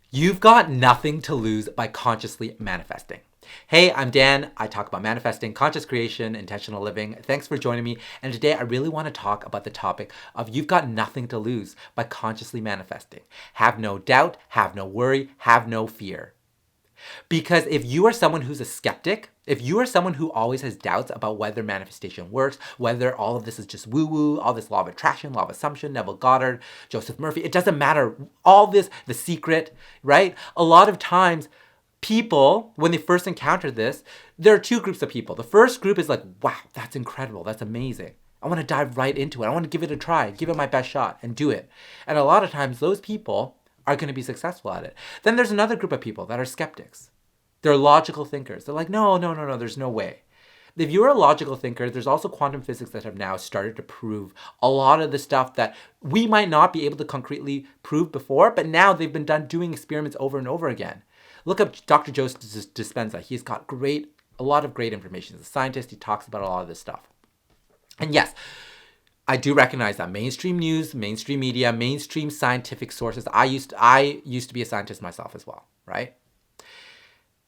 You've got nothing to lose by consciously manifesting. Hey, I'm Dan. I talk about manifesting, conscious creation, intentional living. Thanks for joining me. And today I really want to talk about the topic of you've got nothing to lose by consciously manifesting. Have no doubt, have no worry, have no fear. Because if you are someone who's a skeptic, if you are someone who always has doubts about whether manifestation works, whether all of this is just woo-woo, all this law of attraction, law of assumption, Neville Goddard, Joseph Murphy, it doesn't matter. All this, the secret, right? A lot of times, people, when they first encounter this, there are two groups of people. The first group is like, wow, that's incredible. That's amazing. I want to dive right into it. I want to give it a try, give it my best shot and do it. And a lot of times those people are going to be successful at it. Then there's another group of people that are skeptics. They're logical thinkers. They're like, no, there's no way. If you're a logical thinker, there's also quantum physics that have now started to prove a lot of the stuff that we might not be able to concretely prove before, but now they've been doing experiments over and over again. Look up Dr. Joseph Dispenza. He's got a lot of great information. He's a scientist. He talks about a lot of this stuff. And yes, I do recognize that mainstream news, mainstream media, mainstream scientific sources. I used to be a scientist myself as well, right?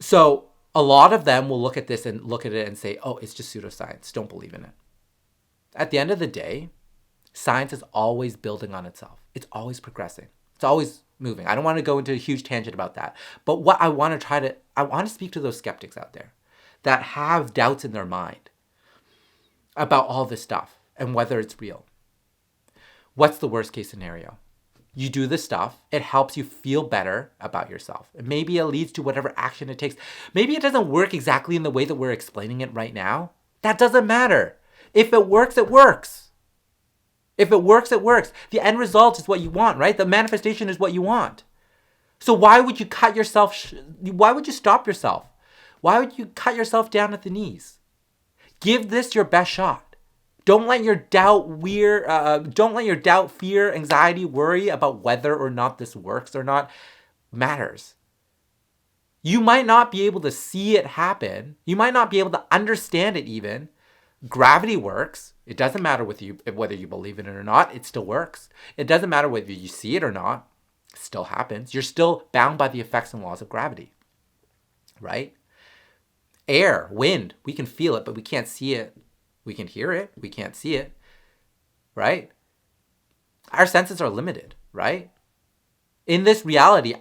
So a lot of them will look at this and look at it and say, oh, it's just pseudoscience. Don't believe in it. At the end of the day, science is always building on itself. It's always progressing. It's always moving. I don't want to go into a huge tangent about that. But what I want to speak to those skeptics out there that have doubts in their mind about all this stuff and whether it's real. What's the worst case scenario? You do this stuff, it helps you feel better about yourself. And maybe it leads to whatever action it takes. Maybe it doesn't work exactly in the way that we're explaining it right now. That doesn't matter. If it works, it works. If it works, it works. The end result is what you want, right? The manifestation is what you want. So why would you why would you stop yourself? Why would you cut yourself down at the knees? Give this your best shot. Don't let your doubt, fear, anxiety, worry about whether or not this works or not matters. You might not be able to see it happen. You might not be able to understand it even. Gravity works. It doesn't matter whether you believe in it or not. It still works. It doesn't matter whether you see it or not. It still happens. You're still bound by the effects and laws of gravity, right? Air, wind, we can feel it, but we can't see it. We can hear it. We can't see it, right? Our senses are limited, right? In this reality,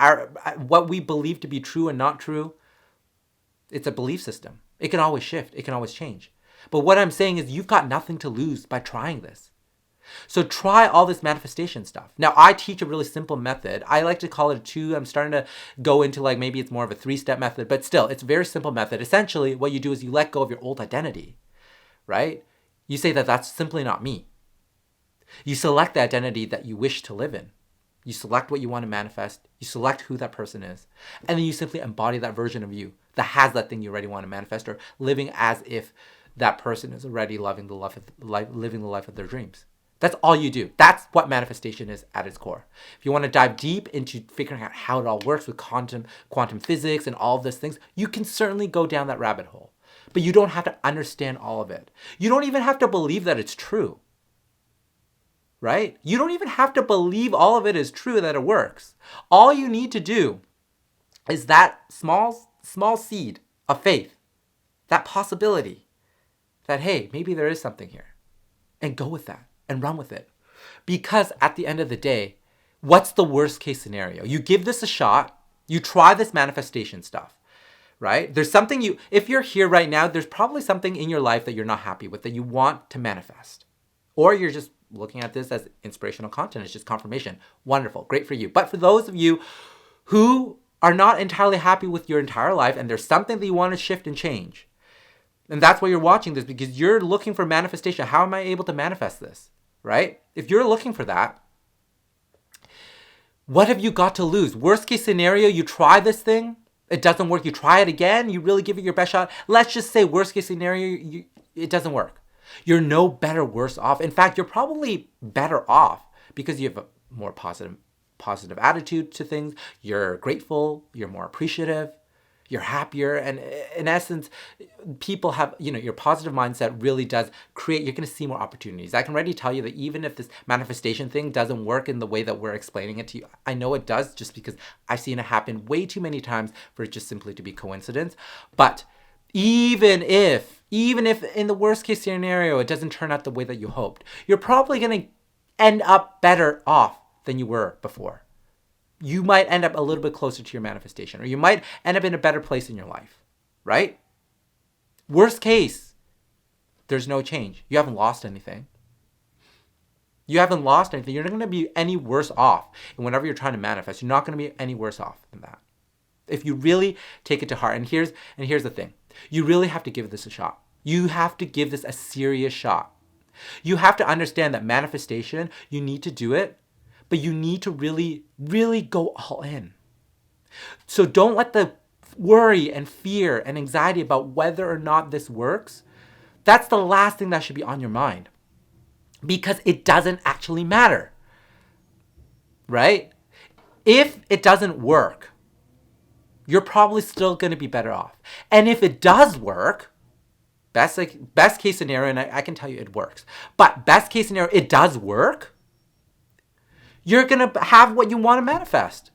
what we believe to be true and not true, it's a belief system. It can always shift. It can always change. But what I'm saying is you've got nothing to lose by trying this. So try all this manifestation stuff. Now, I teach a really simple method. I like to call it a 2. I'm starting to go into maybe it's more of a 3-step method, but still, it's a very simple method. Essentially, what you do is you let go of your old identity, right? You say that that's simply not me. You select the identity that you wish to live in. You select what you want to manifest. You select who that person is. And then you simply embody that version of you that has that thing you already want to manifest, or living as if that person is already living the life of their dreams. That's all you do. That's what manifestation is at its core. If you want to dive deep into figuring out how it all works with quantum physics and all of these things, you can certainly go down that rabbit hole. But you don't have to understand all of it. You don't even have to believe that it's true, right? You don't even have to believe all of it is true, that it works. All you need to do is that small seed of faith, that possibility that, hey, maybe there is something here, and go with that and run with it. Because at the end of the day, what's the worst case scenario? You give this a shot, you try this manifestation stuff. Right? There's something if you're here right now, there's probably something in your life that you're not happy with, that you want to manifest. Or you're just looking at this as inspirational content. It's just confirmation. Wonderful. Great for you. But for those of you who are not entirely happy with your entire life and there's something that you want to shift and change, and that's why you're watching this, because you're looking for manifestation. How am I able to manifest this? Right? If you're looking for that, what have you got to lose? Worst case scenario, you try this thing. It doesn't work. You try it again. You really give it your best shot. Let's just say worst case scenario, it doesn't work. You're no better, worse off. In fact, you're probably better off because you have a more positive attitude to things. You're grateful. You're more appreciative. You're happier. And in essence, people have, your positive mindset really does create, you're going to see more opportunities. I can already tell you that even if this manifestation thing doesn't work in the way that we're explaining it to you, I know it does just because I've seen it happen way too many times for it just simply to be coincidence. But even if in the worst case scenario, it doesn't turn out the way that you hoped, you're probably going to end up better off than you were before. You might end up a little bit closer to your manifestation, or you might end up in a better place in your life, right? Worst case, there's no change. You haven't lost anything. You're not going to be any worse off. And whenever you're trying to manifest, you're not going to be any worse off than that. If you really take it to heart, and here's the thing. You really have to give this a shot. You have to give this a serious shot. You have to understand that manifestation, you need to do it, but you need to really, really go all in. So don't let the worry and fear and anxiety about whether or not this works, that's the last thing that should be on your mind. Because it doesn't actually matter. Right? If it doesn't work, you're probably still going to be better off. And if it does work, best case scenario, and I can tell you it works, but best case scenario, it does work, you're going to have what you want to manifest.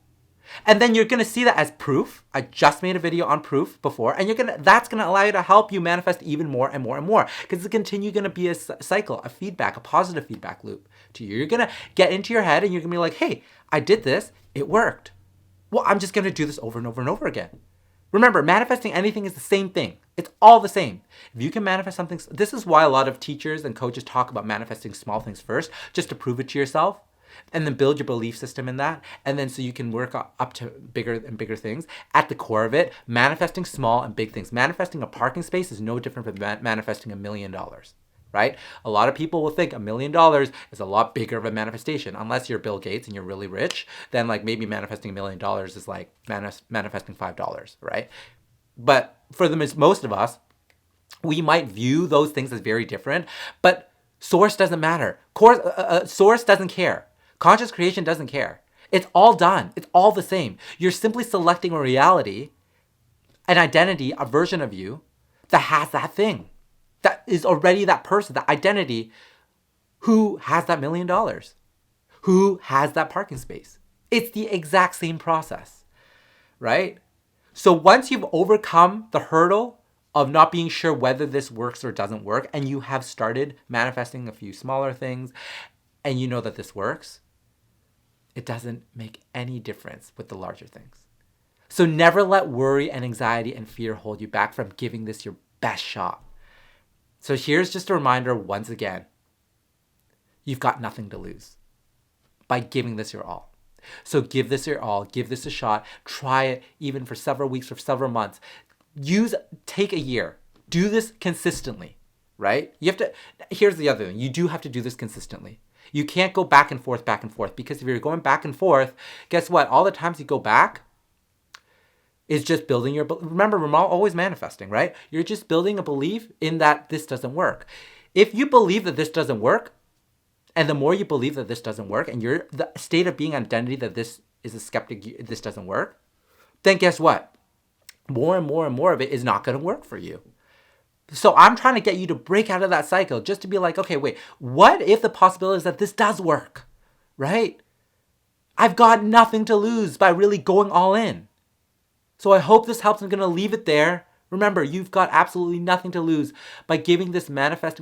And then you're going to see that as proof. I just made a video on proof before, and that's going to allow you to help you manifest even more and more and more, because it's going to be a cycle, a feedback, a positive feedback loop to you. You're going to get into your head and you're going to be like, hey, I did this. It worked. Well, I'm just going to do this over and over and over again. Remember, manifesting anything is the same thing. It's all the same. If you can manifest something, this is why a lot of teachers and coaches talk about manifesting small things first, just to prove it to yourself. And then build your belief system in that. And then so you can work up to bigger and bigger things. At the core of it, manifesting small and big things. Manifesting a parking space is no different from manifesting $1 million, right? A lot of people will think $1 million is a lot bigger of a manifestation. Unless you're Bill Gates and you're really rich, then like maybe manifesting $1 million is like manifesting $5, right? But for most of us, we might view those things as very different, but source doesn't matter. Source doesn't care. Conscious creation doesn't care. It's all done. It's all the same. You're simply selecting a reality, an identity, a version of you that has that thing, that is already that person, that identity who has that $1 million, who has that parking space. It's the exact same process, right? So once you've overcome the hurdle of not being sure whether this works or doesn't work, and you have started manifesting a few smaller things, and you know that this works, it doesn't make any difference with the larger things. So never let worry and anxiety and fear hold you back from giving this your best shot. So here's just a reminder once again. You've got nothing to lose by giving this your all. So give this your all. Give this a shot. Try it even for several weeks or several months. Take a year. Do this consistently, right? Here's the other thing. You do have to do this consistently. You can't go back and forth, because if you're going back and forth, guess what? All the times you go back is just building remember, we're always manifesting, right? You're just building a belief in that this doesn't work. If you believe that this doesn't work, and the more you believe that this doesn't work, and you're the state of being identity that this is a skeptic, this doesn't work, then guess what? More and more and more of it is not going to work for you. So I'm trying to get you to break out of that cycle, just to be like, okay, wait, what if the possibility is that this does work, right? I've got nothing to lose by really going all in. So I hope this helps. I'm going to leave it there. Remember, you've got absolutely nothing to lose by giving this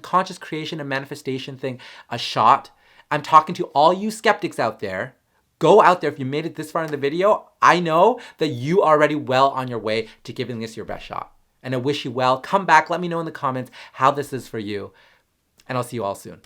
conscious creation and manifestation thing a shot. I'm talking to all you skeptics out there. Go out there. If you made it this far in the video, I know that you are already well on your way to giving this your best shot. And I wish you well. Come back. Let me know in the comments how this is for you. And I'll see you all soon.